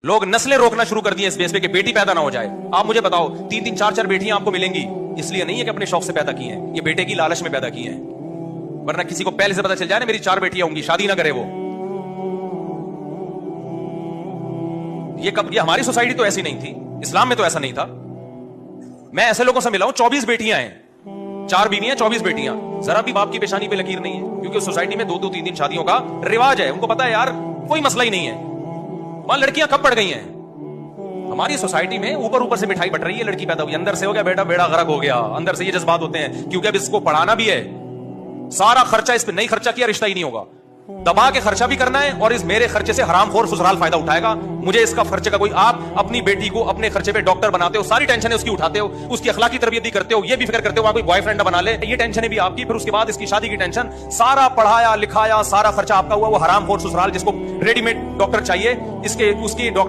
لوگ نسلیں روکنا شروع کر دی ہیں اس بیس پہ کہ بیٹی پیدا نہ ہو جائے. آپ مجھے بتاؤ 3-3 4-4 بیٹیاں آپ کو ملیں گی اس لیے نہیں ہے کہ اپنے شوق سے پیدا کی ہیں, یہ بیٹے کی لالچ میں پیدا کی ہیں. ورنہ کسی کو پہلے سے پتا چل جائے نا میری 4 بیٹیاں ہوں گی, شادی نہ کرے وہ. یہ ہماری سوسائٹی تو ایسی نہیں تھی, اسلام میں تو ایسا نہیں تھا. میں ایسے لوگوں سے ملا ہوں 24 بیٹیاں ہیں, 4 بیویاں 24 بیٹیاں, ذرا بھی باپ کی پیشانی پہ لکیر نہیں ہے, کیونکہ سوسائٹی میں 2-2 3-3 شادیوں کا رواج ہے. ان کو پتا ہے یار کوئی مسئلہ ہی نہیں ہے, وہاں لڑکیاں کب پڑ گئی ہیں. ہماری سوسائٹی میں اوپر سے مٹھائی بٹ رہی ہے, لڑکی پیدا ہوئی, اندر سے ہو گیا بیٹا بیڑا غرق ہو گیا, اندر سے یہ جذبات ہوتے ہیں کیونکہ اب اس کو پڑھانا بھی ہے, سارا خرچہ اس پہ نہیں خرچہ کیا رشتہ ہی نہیں ہوگا, دبا کے خرچہ بھی کرنا ہے اور اس میرے خرچے سے حرام خور سسرال فائدہ اٹھائے گا, مجھے اس کا خرچے کا کوئی. آپ اپنی بیٹی کو اپنے خرچے پہ ڈاکٹر بناتے ہو, ساری ٹینشنیں اس کی اٹھاتے ہو, اس کی اخلاقی تربیت بھی کرتے ہو, یہ بھی فکر کرتے ہو آپ کوئی بوائے فرینڈ بنا لے, یہ ٹینشنیں بھی آپ کی. پھر اس کے بعد اس کی شادی کی ٹینشن, سارا پڑھایا لکھایا سارا خرچہ آپ کا ہوا, وہ حرام خور سسرال جس کو ریڈی میڈ ڈاکٹر چاہیے, اس کی ڈاکٹر